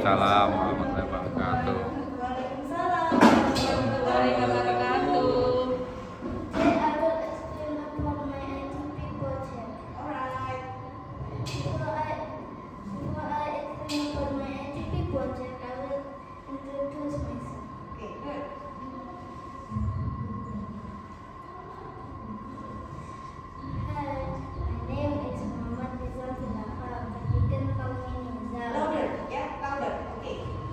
Waalaikumsalam warahmatullahi wabarakatuh. Waalaikumsalam warahmatullahi wabarakatuh. Today I will explain about my ITP project. Alright. Before I explain about my ITP project, I will introduce myself. Okay, good. Hi, my name is Muhammad Rizal Khilafah, but you can call me Nizam. Louder, yeah, louder. Okay.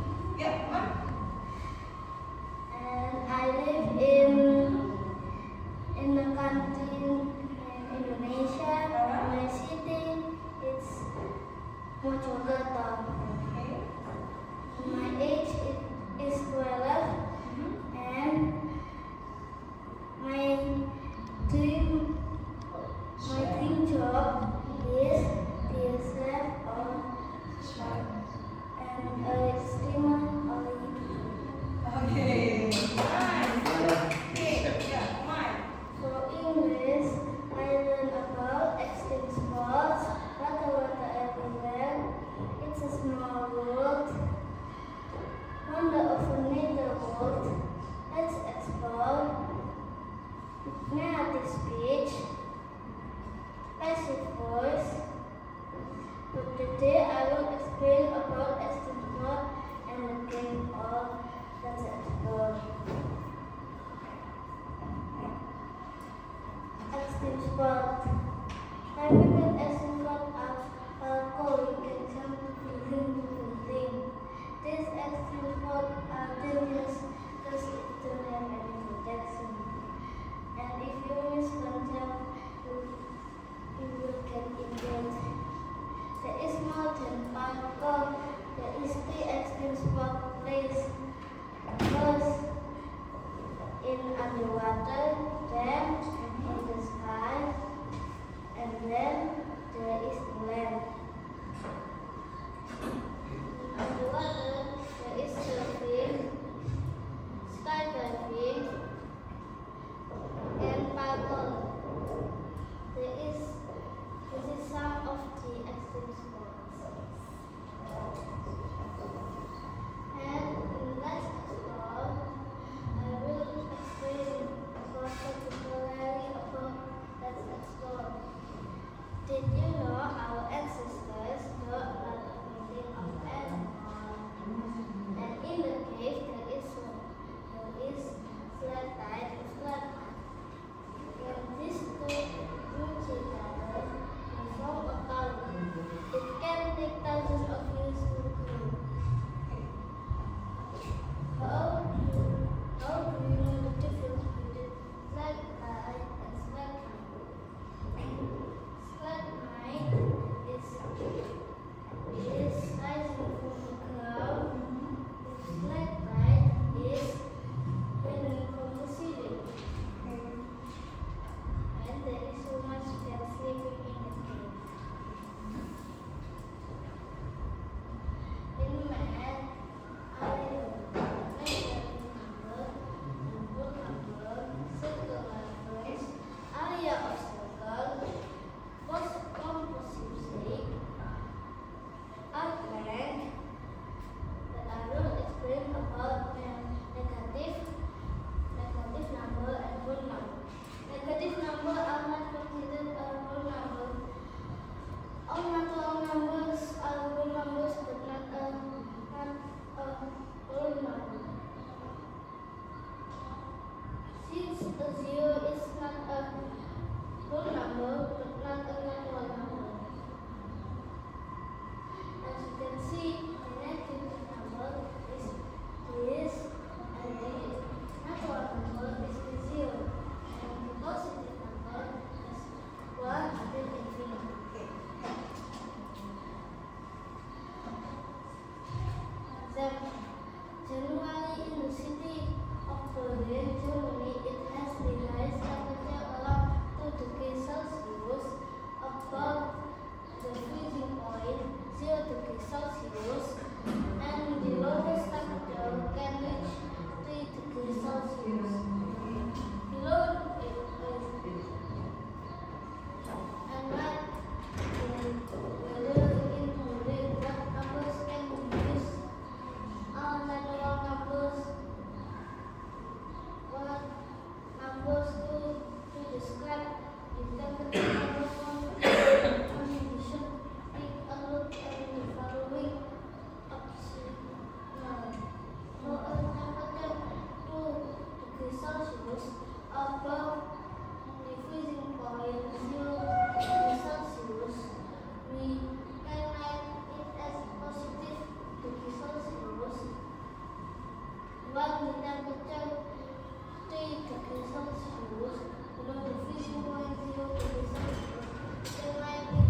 degrees Celsius, below the freezing point 0 degrees Celsius, sunlight is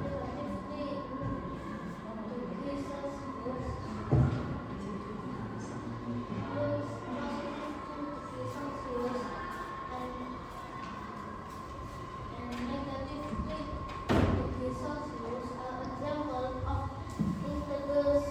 relatively degrees Celsius, plus degrees Celsius, and negatively degrees Celsius are examples of integers.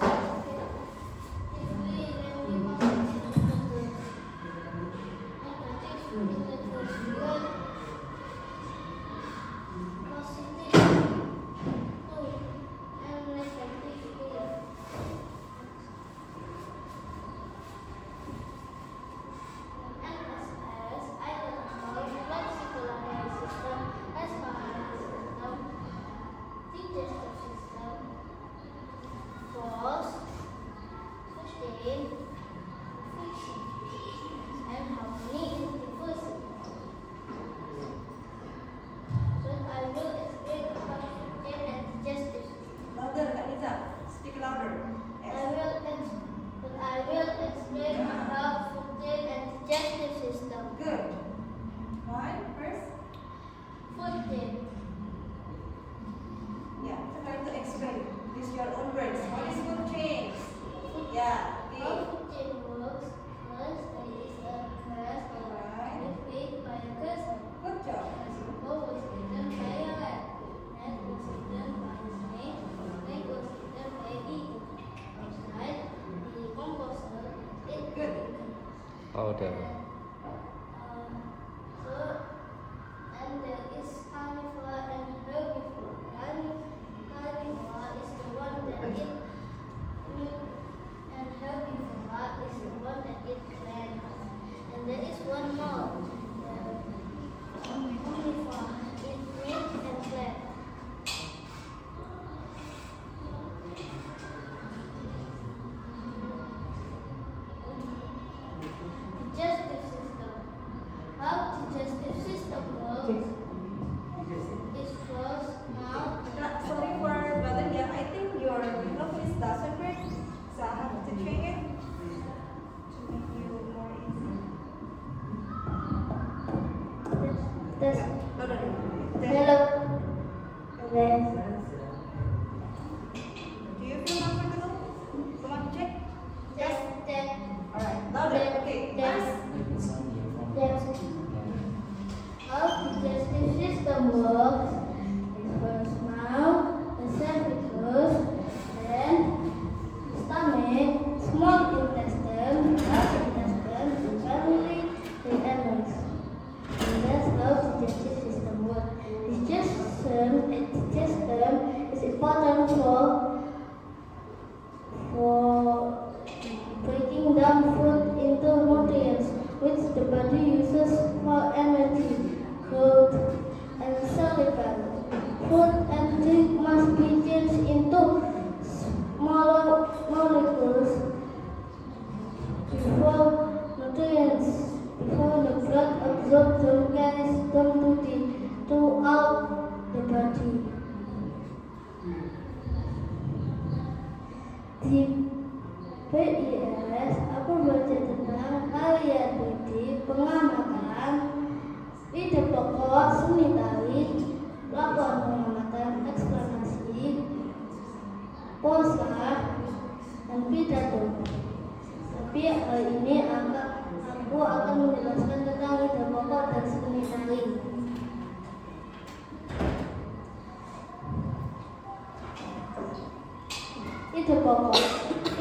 Powder. And there is carnivore and herbivore. Carnivore is the one that eats meat, and herbivore is the one that eats plants. And there is one more. Omnivore eats meat and plants. Digestive system. How digestive system works is first mouth. Sorry for brother here. I think your English doesn't work, so I have to change it to make you more easy. Test. No. Hello. Then Do you feel comfortable? Come on, check. test. Alright, louder. Okay. Test. How digestive system works is first mouth, the cervix, then stomach, small intestine, large intestine, and finally the anus. And that's how digestive system works. Digestion is important for breaking down food into nutrients, which the body uses for energy, growth, and survival. Food and drink must be changed into smaller molecules before the blood absorbs them, carries them throughout the body. Di PIS, aku baca tentang karya teliti, pengamatan, ide pokok, seni tari, laporan pengamatan, eksplanasi, posa, dan pidato. Tapi hari ini aku akan menjelaskan tentang ide pokok dan seni tari. Ide pokok.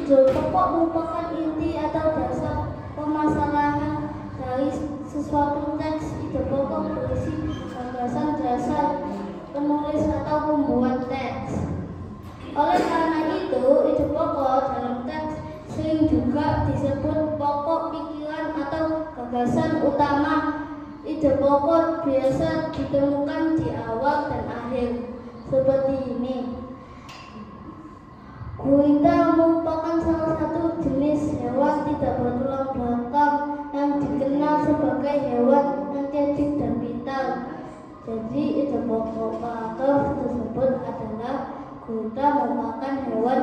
Ide pokok merupakan inti atau dasar permasalahan dari sesuatu teks. Ide pokok berisi gagasan dasar penulis atau pembuat teks. Oleh karena itu, ide pokok dalam teks sering juga disebut pokok pikiran atau gagasan utama. Ide pokok biasa ditemukan di awal dan akhir, seperti ini. Gurita merupakan salah satu jenis hewan tidak bertulang belakang yang dikenal sebagai hewan yang cerdik dan pintar. Jadi ide pokok paragraf tersebut adalah gurita merupakan hewan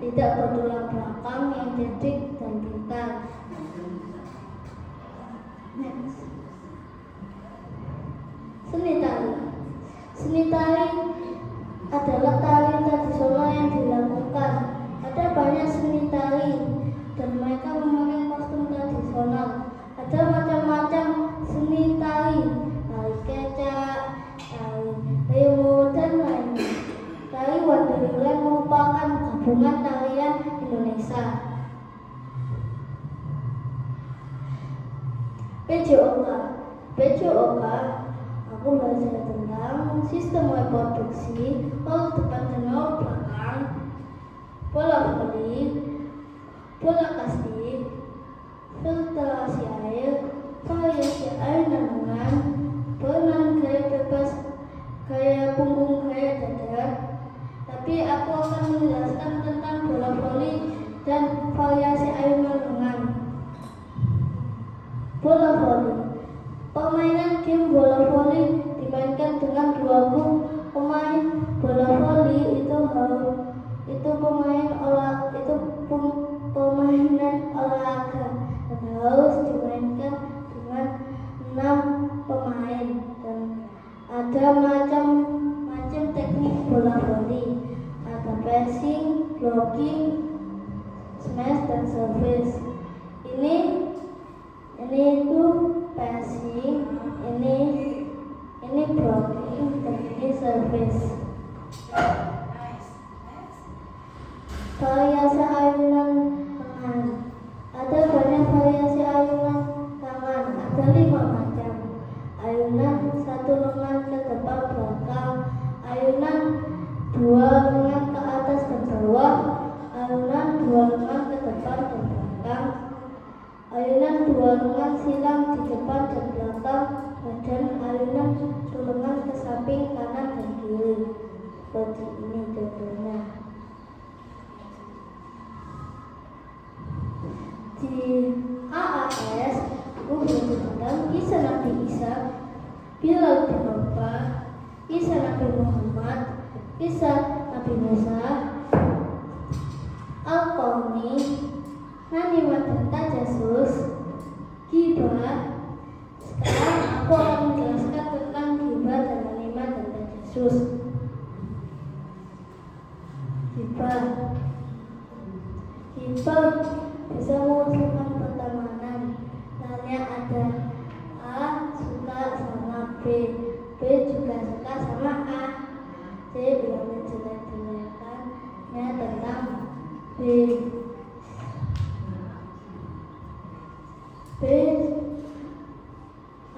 tidak bertulang belakang yang cerdik dan pintar. tradisional. Ada macam-macam seni tari, tari kecak, tari remo, dan lainnya. Tari Wonderland merupakan gabungan tarian Indonesia. PJOK, aku belajar tentang sistem reproduksi, role depan dan role belakang, bola voli, bola kasti, filtrasi air, variasi air namungan, berenang gaya bebas, gaya punggung, gaya dada. Tapi aku akan menjelaskan tentang bola voli dan variasi air namungan. Bola voli. Permainan game bola voli dimainkan dengan dua grup pemain. Bola voli permainan olahraga dan harus dimainkan dengan 6 pemain. Dan ada macam-macam teknik bola voli. Ada passing, blocking, smash, dan service. Ini itu passing, ini blocking, dan ini service. Variasi ayunan tangan. Ada banyak variasi ayunan tangan. Ada 5 macam. Ayunan 1 lengan ke depan belakang, ayunan 2 lengan ke atas dan bawah, ayunan 2 lengan ke depan dan belakang, ayunan 2 lengan silang di depan dan belakang, dan ayunan 1 lengan ke samping kanan dan kiri. Seperti ini contohnya. Di AAS, aku belajar tentang kisah Nabi Isa, Bilal bin Rabah, kisah Nabi Muhammad, kisah Nabi Musa, Al-Qawmi, Nanimat dan Tajasus, Gibah. Sekarang aku akan menjelaskan tentang Gibah dan Nanimat dan Tajasus. Gibah bisa mengusulkan pertemanan. Misalnya ada A suka sama B juga suka sama A, C bilang menjelek-jelekannya tentang B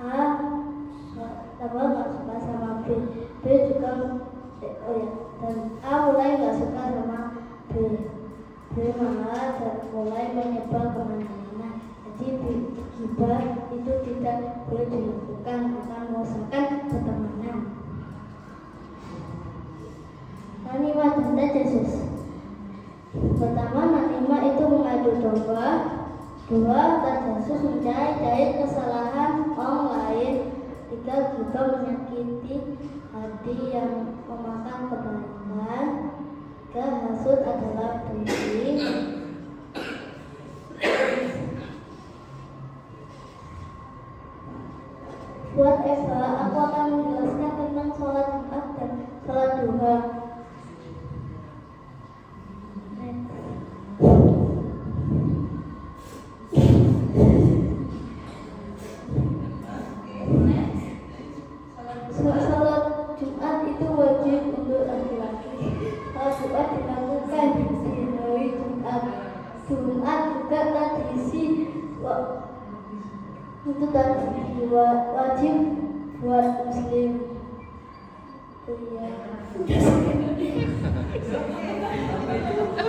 A nggak suka sama B juga dan A mulai nggak suka sama B malah mulai menyebar kemana-mana. Jadi gibah itu tidak boleh dilakukan, akan merusakkan pertemanan. Nanimat dan Tajasus. Pertama, Nanimat itu mengadu domba. 2. Tajasus mencari kesalahan orang lain. 3. Gibah menyakiti hati yang memakan kebaikan. 3. Hasud adalah benci. Buat Eva, aku akan menjelaskan tentang sholat Jumat dan sholat duha. Sholat Jumat itu wajib untuk laki-laki. Sholat Jumat dilakukan di hari Jumat. Jumat juga tradisi itu tradisi wajib buat Muslim.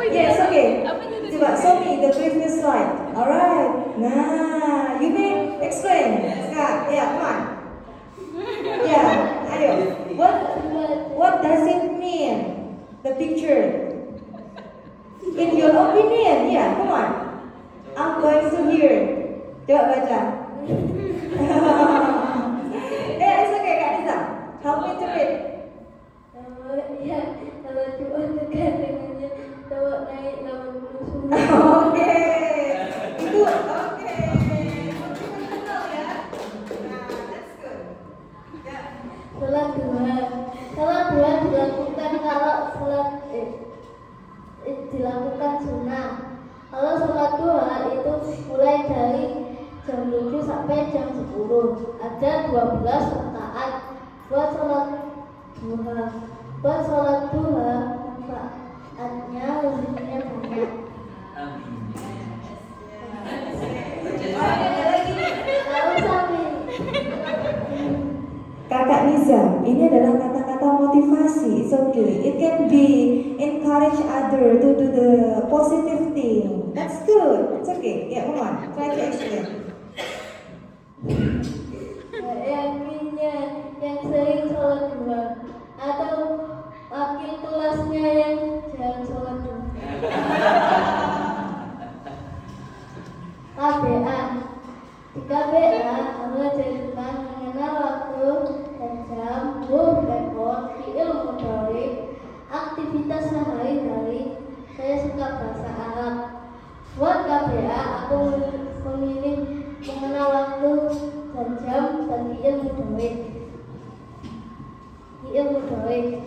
Yes, okay. Coba show me the previous slide. Alright. Nah, you may explain. Scott, yeah, come on. Yeah, ayo. What does it mean? The picture. In your opinion, yeah, come on. I'm going to hear. Coba baca. It's okay, Kak Nisa. Help me to read. Kalau Jumat dekat dengannya bawa naik 80 sunnah. Oke. Itu oke. Betul ya. Nah, that's good. Yeah. Sholat duha dilakukan kalau dilakukan sunnah. Kalau sholat duha itu mulai dari jam jam 7 sampai jam 10. Ada 12 rakaat. Buat sholat duha. Buat sholat duha manfaatnya lebihnya banyak. Kakak Niza, ini adalah kata-kata motivasi. It's okay. It can be encourage other to do the positive thing. That's good. It's okay. Yeah, come on. Try to explain. Yakinnya yang sering sholat duha atau wakil kelasnya yang jarang sholat duha. KBA. Di KBA, mengajarkan mengenal waktu dan jam, rekod, fi'il mudhari, aktivitas sehari-hari. Saya suka bahasa Arab. Buat KBA, aku memilih mengenal waktu dan jam dan fi'il mudhari. Fi'il mudhari.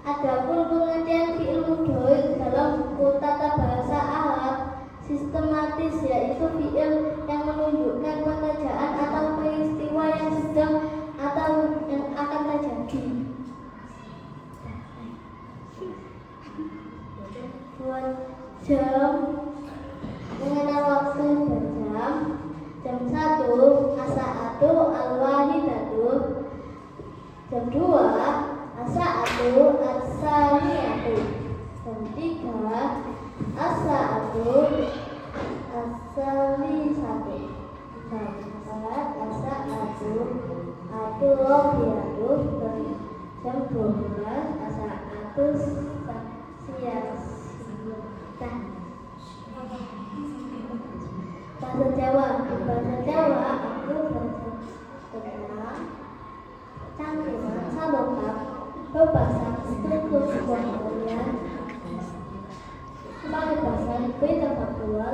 Adapun pengertian fi'il mudhari dalam buku tata bahasa Arab sistematis, yaitu fi'il yang menunjukkan pekerjaan atau peristiwa yang sedang atau yang akan terjadi. Buat jam, mengenal waktu dan jam. Jam 1 as-sa'atu al-wahidatu. Jam 2 as-sa'atu as-saniyatu. Jam 3 as-sa'atu as-salisatu. Jam 4 as-sa'atu ad-rabi'atu. Jam 12 as-sa'atu siyasiyatan. Bahasa Jawa. Bahasa Jawa aku belajar tentang cangkriman salokap, berbahasa struktur sebuah karya. Sebagai bahasa beda faktual,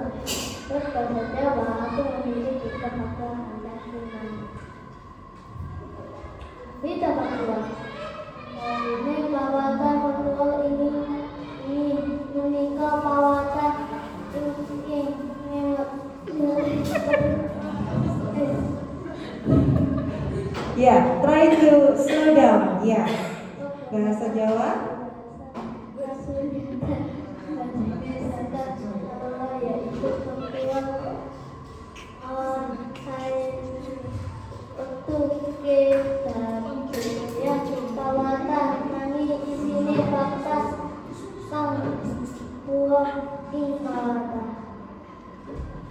berbahasa Jawa aku memilih beda faktual cangkriman. Beda faktual. Ini mawata faktual ini menikah mawata ini. Yeah, try to slow down. Yeah. Bahasa Jawa.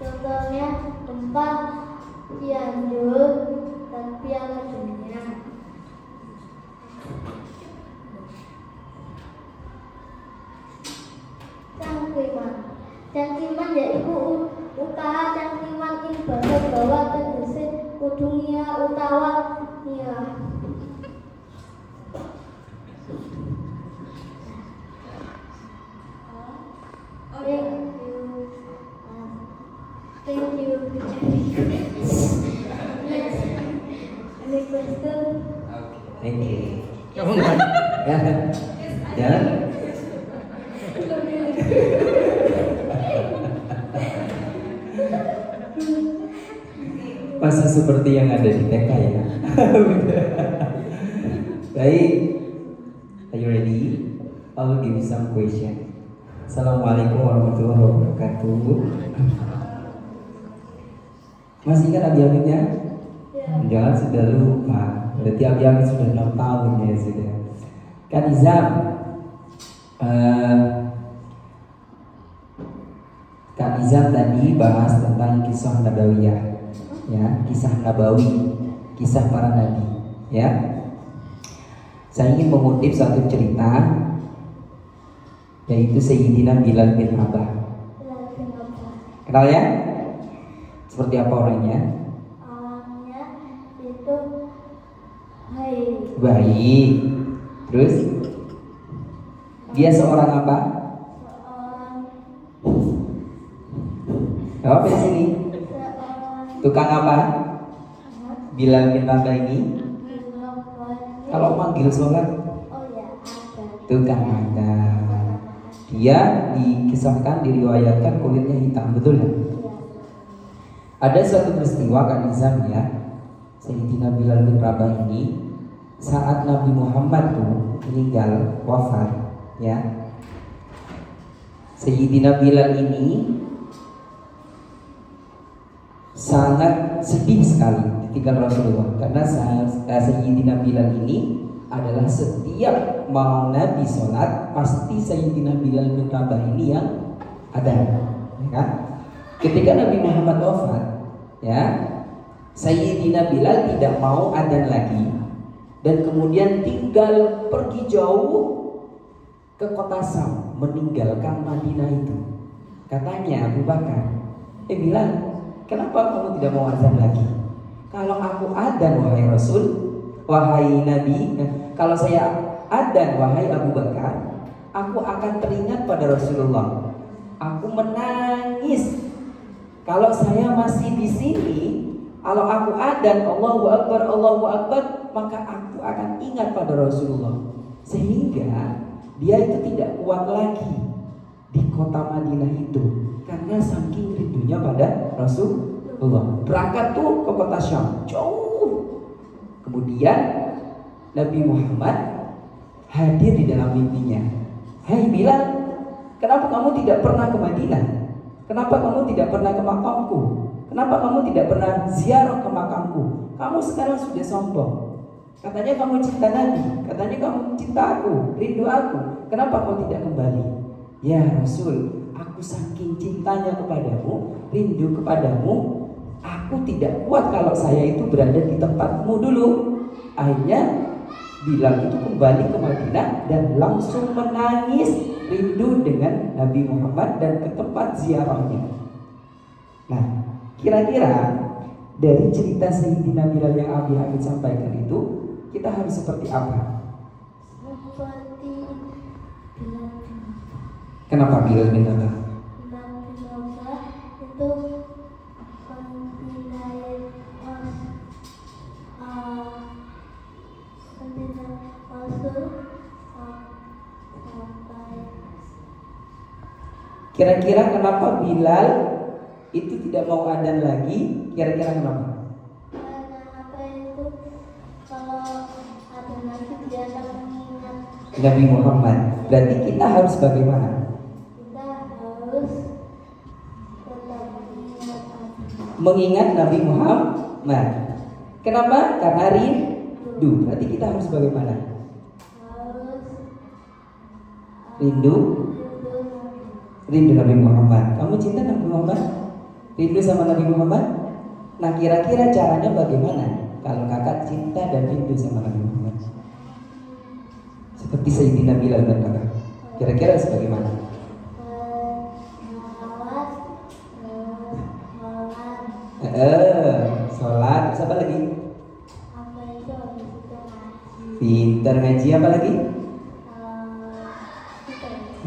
Contohnya gempa, Cianjur, dan Piala Dunia. Cangkriman. Cangkriman yaitu usaha cangkriman ing basa Jawa tegese kudu nia utawa nia. Thank you. Any question? Thank you. Kamu nggak? Ya. Masih seperti yang ada di TK ya. Baik, are you ready? I will give you some question. Assalamualaikum warahmatullahi wabarakatuh. Masih ingat Abi-Abinya? Jangan sudah lupa. Berarti Abi-Abi sudah 6 tahun ya sudah. Kan Izam, Kak Izam tadi bahas tentang kisah Nabawiyah, ya, kisah Nabawi, kisah para nabi, ya. Saya ingin mengutip satu cerita, yaitu Sayyidina Bilal bin Rabah. Kenal ya? Seperti apa orangnya? Orangnya itu baik. Baik. Terus? Dia seorang apa? Apa di sini? Tukang apa? Bilal bin Rabah ini? Kalau manggil sholat? Oh ya, ada. Tukang ada. Dia dikisahkan, diriwayatkan kulitnya hitam, betul ya? Ada suatu peristiwa Kak Nizam ya, Sayyidina Bilal bin Rabah ini saat Nabi Muhammad tuh meninggal, wafat ya. Sayyidina Bilal ini sangat sedih sekali ditinggal Rasulullah, karena Sayyidina Bilal ini adalah setiap mau Nabi sholat pasti Sayyidina Bilal bin Rabah ini yang ada, ya kan? Ketika Nabi Muhammad wafat, ya, Sayyidina Bilal tidak mau adzan lagi dan kemudian tinggal pergi jauh ke kota Sam, meninggalkan Madinah itu. Katanya Abu Bakar, Bilal, kenapa kamu tidak mau adzan lagi? Kalau aku adzan wahai Rasul, wahai Nabi, kalau saya adzan wahai Abu Bakar, aku akan teringat pada Rasulullah. Aku menangis. Kalau saya masih di sini, kalau aku adzan Allahu Akbar, maka aku akan ingat pada Rasulullah. Sehingga dia itu tidak kuat lagi di kota Madinah itu karena saking rindunya pada Rasulullah. Berangkat tuh ke kota Syam, jauh. Kemudian Nabi Muhammad hadir di dalam mimpinya. Hai Bilal, kenapa kamu tidak pernah ke Madinah? Kenapa kamu tidak pernah ke makamku? Kenapa kamu tidak pernah ziarah ke makamku? Kamu sekarang sudah sombong. Katanya kamu cinta Nabi, katanya kamu cinta aku, rindu aku. Kenapa kau tidak kembali? Ya Rasul, aku saking cintanya kepadamu, rindu kepadamu, aku tidak kuat kalau saya itu berada di tempatmu dulu. Akhirnya Bilal itu kembali ke Madinah dan langsung menangis rindu dengan Nabi Muhammad dan ke tempat ziarahnya. Nah, kira-kira dari cerita Sayyidina Bilal yang Abi Hamid sampaikan itu, kita harus seperti apa? Seperti Bilal. Kenapa Bilal bin Rabah? Bilal bin Rabah itu pembinaan Rasul sampai. Kira-kira kenapa Bilal itu tidak mau adzan lagi? Kira-kira kenapa? Karena apa itu, kalau ada lagi dia akan mengingat Nabi Muhammad. Berarti kita harus bagaimana? kita harus tetap Mengingat Nabi Muhammad. Kenapa? Karena rindu. Berarti kita harus bagaimana? harus Rindu Nabi Muhammad. Kamu cinta Nabi Muhammad? Rindu sama Nabi Muhammad? Nah, kira-kira caranya bagaimana kalau kakak cinta dan rindu sama Nabi Muhammad? Seperti Sayyidina Bilal bin Rabah. Kira-kira sebagaimana? Sholat. Apa lagi? Pintar ngaji, apa lagi?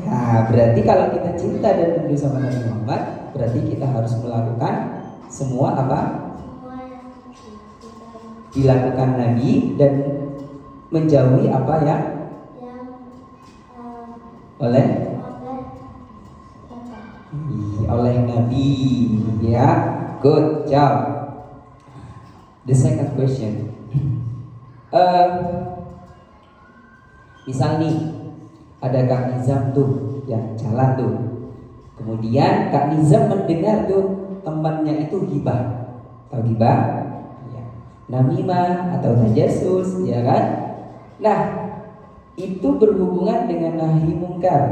Nah, berarti kalau kita cinta dan rindu sama Nabi Muhammad, berarti kita harus melakukan semua apa? Dilakukan Nabi dan menjauhi apa ya? Oleh Nabi, ya. Good job. The second question. Misal nih, ada Kak Nizam tuh, ya jalan tuh. Kemudian Kak Nizam mendengar tuh temannya itu gibah. Tahu gibah? Ya. Namimah atau tajasus, ya kan? Nah, itu berhubungan dengan nahi mungkar,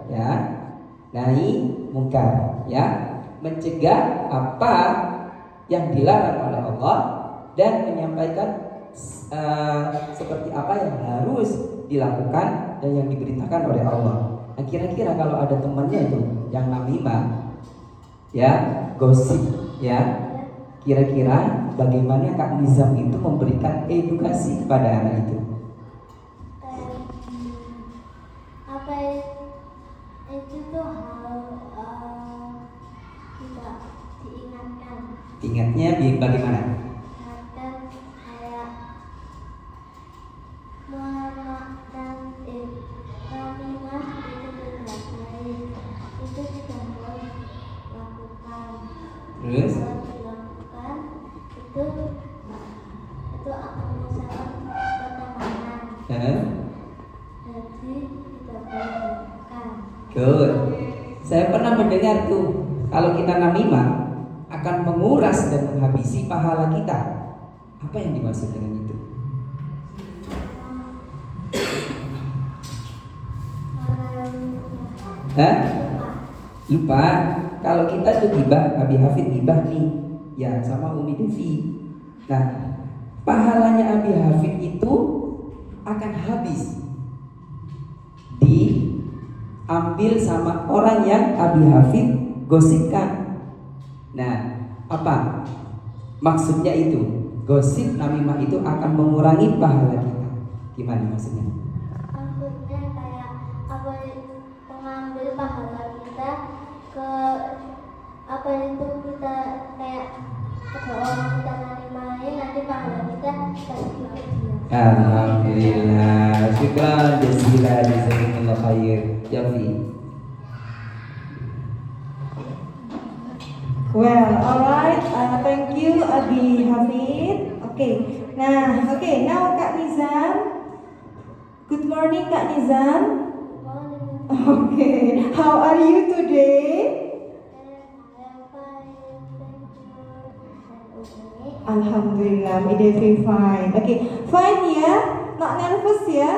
ya. Nahi mungkar, ya. Mencegah apa yang dilarang oleh Allah dan menyampaikan seperti apa yang harus dilakukan dan yang diberitakan oleh Allah. Nah, kira-kira kalau ada temannya itu yang namimah, ya, gosip, ya, kira-kira bagaimana Kak Nizam itu memberikan edukasi kepada anak itu? Apa itu tuh tidak diingatkan. Ingatnya bagaimana? Ingatkan kayak Muhammad dan Namimah itu tidak baik. Terus? Kalau dilakukan itu akan menyebabkan pertemanan. Jadi tidak boleh dilakukan. Good. Saya pernah mendengar tuh, kalau kita namimah akan menguras dan menghabisi pahala kita. Apa yang dimaksud dengan itu? Hah? Lupa. Kalau kita tuh gibah, Abi Hafid gibah nih, ya sama Umi Devi. Nah, pahalanya Abi Hafid itu akan habis diambil sama orang yang Abi Hafid gosipkan. Nah, apa maksudnya itu? Gosip namimah itu akan mengurangi pahala kita. Gimana maksudnya? Maksudnya kayak apa mengambil pahala kita ke apa itu kita kayak ada orang kita nanimain nanti pahala kita kasih ke dia. Alhamdulillah. Syukran jazilan jazakumullah khair. Yafi. Well, alright. Thank you, Abi Hafid. Okay, now Kak Nizam. Good morning, Kak Nizam. Okay, how are you today? Alhamdulillah, very fine. Okay, fine ya? Not nervous ya?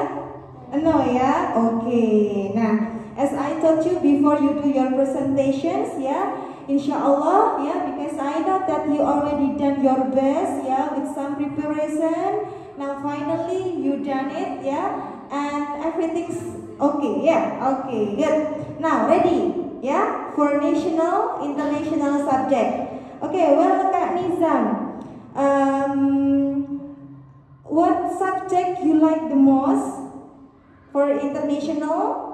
No ya? Okay. Nah, as I told you before you do your presentations ya, Insyaallah ya, because I know that you already done your best ya with some preparation. Now finally you done it ya, and everything's okay ya. Okay, good. Now ready ya for national international subject. Okay, well Kak Nizam, what subject you like the most for international?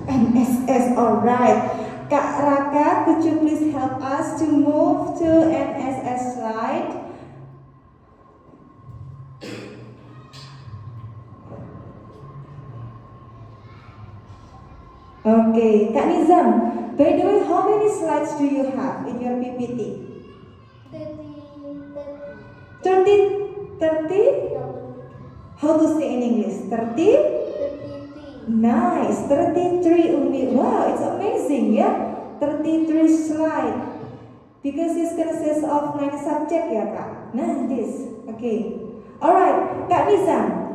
NSS, alright. Kak Raka, could you please help us to move to NSS slide? Okay, Kak Nizam, by the way, how many slides do you have in your PPT? 30? How to say in English? 30? Nice, 33 only. Wow, it's amazing, yeah. 33 slide. Because this consists of 9 subject, ya Kak. Nah, this. Okay. Alright, Kak Nizam.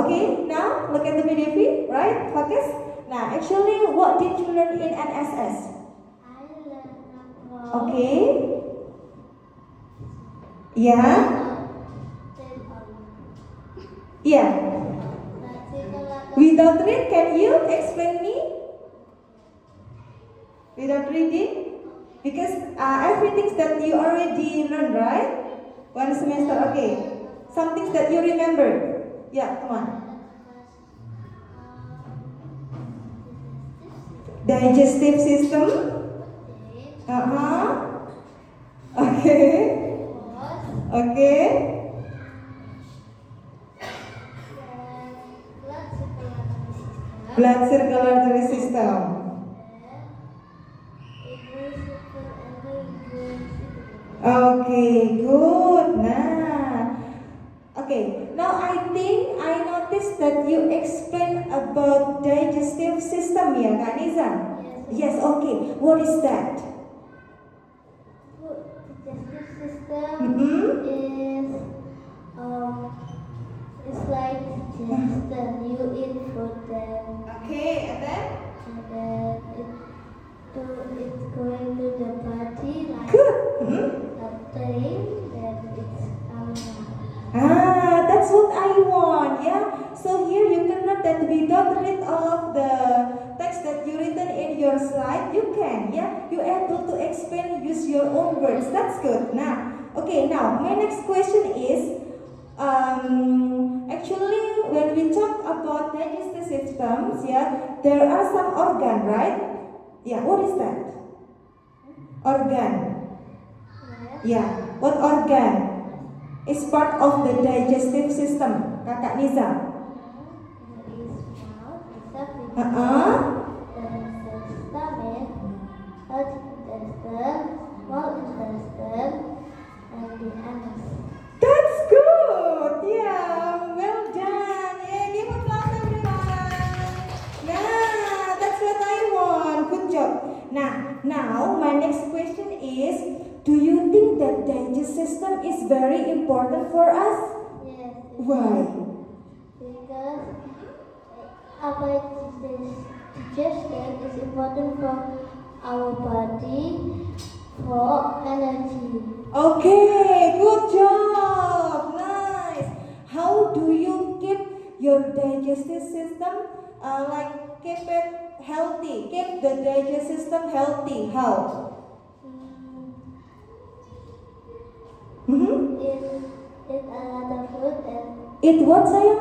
Okay, now look at the video, right? Focus. Now, actually, what did you learn in NSS? I learned about Okay. Yeah. Yeah. Without read, can you explain me? Without reading? Because everything that you already learned, right? One semester, okay. Some things that you remember. Yeah, come on. Digestive system. Okay. Okay. Blood circulatory system. Okay, good. Nah, okay. Now I think I noticed that you explained about digestive system, ya, Kak Nizam? Yes. Okay. What is that? Digestive system Mm-hmm. it's like digestion. You eat food then. Okay, and then? It's going to the body like Good. a train, then it's coming out. That's what I want, yeah. So here you can note that we don't read all of the text that you written in your slide. You can, yeah. You're able to explain, use your own words. That's good. Now, okay. Now my next question is, actually, when we talk about digestive systems, yeah, there are some organ, right? Yeah. What is that? Organ. Yeah. What organ is part of the digestive system, Kakak Nizam? stomach, large intestine, small intestine, and the anus. That's good. Yeah, well done. Yeah, give applause everyone. Nah, that's what I want. Good job. Now my next question is, do you think that digestive system is very important for us? Yes. Why? Because our digestion is important for our body for energy. Okay, good job. Nice. How do you keep your digestive system keep it healthy? Keep the digestive system healthy. How? Eat a lot of food and Eat what, sayang?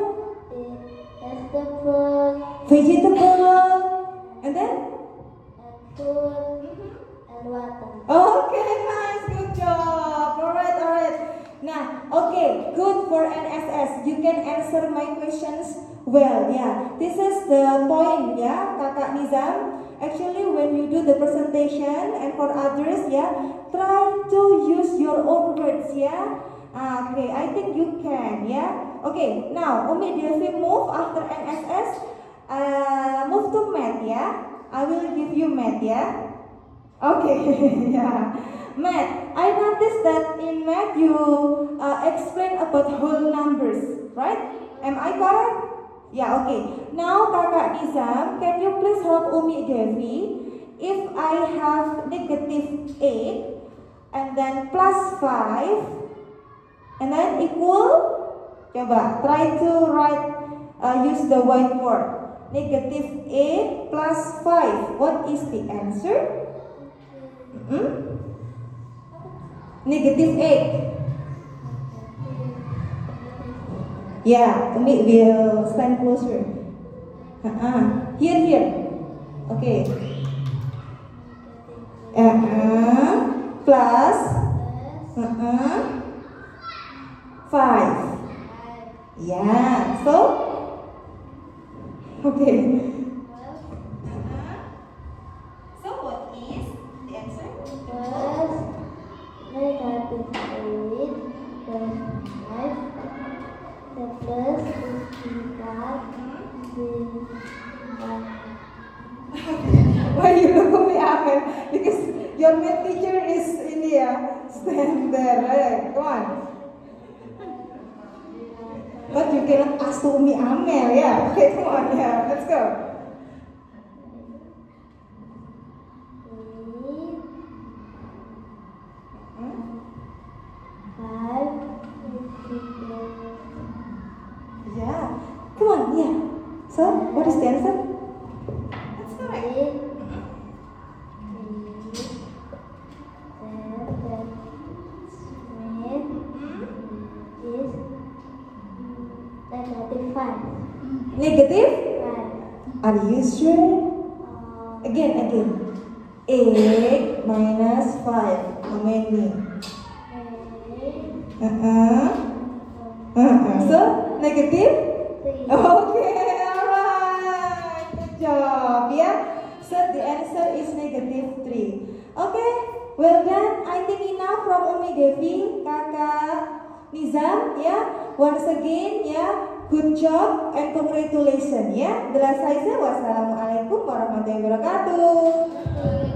eat vegetable Vegetable. And then? and food and water. Okay, nice. Good job. Alright. Nah, okay. Good for NSS. You can answer my questions well. Yeah, this is the point. Yeah, Kakak Nizam. Actually, when you do the presentation and for others, yeah, try to use your own words. Yeah. Okay, I think you can. Yeah. Okay. Now, Umi Devi move after NSS. Move to math. Yeah. I will give you math. Yeah. Okay. Yeah. Math. I noticed that in math you explain about whole numbers, right? Am I correct? Yeah, okay. Now, Kakak Nizam, can you please help Umi Devi? If I have negative 8 and then plus 5 and then equal, coba try to write, use the whiteboard. Negative 8 plus 5. What is the answer? Negative 8. Yeah, Umi will stand closer. Here. Okay. Plus 5. Yeah. So. Okay. So what is the answer? Plus negative 8 plus 5. The plus is equal to Why you look at me, Ahmed? Because your math teacher is India. Stand there, right? Come on. But you cannot ask to Umi Amel, yeah? Okay, come on, yeah. Let's go. 5 Yeah. Come on, yeah. So, what is the answer? That's correct. 8 is negative 5. Negative? 5. Are you sure? Again. 8 minus 5. How many? 8 So, negative? 3. Okay, alright. Good job, yeah. So, the answer is negative 3. Okay, well done. I think enough from Umi Devi, Kakak Nizam, yeah. Once again, yeah. Good job and congratulations, ya. Wassalamualaikum warahmatullahi wabarakatuh.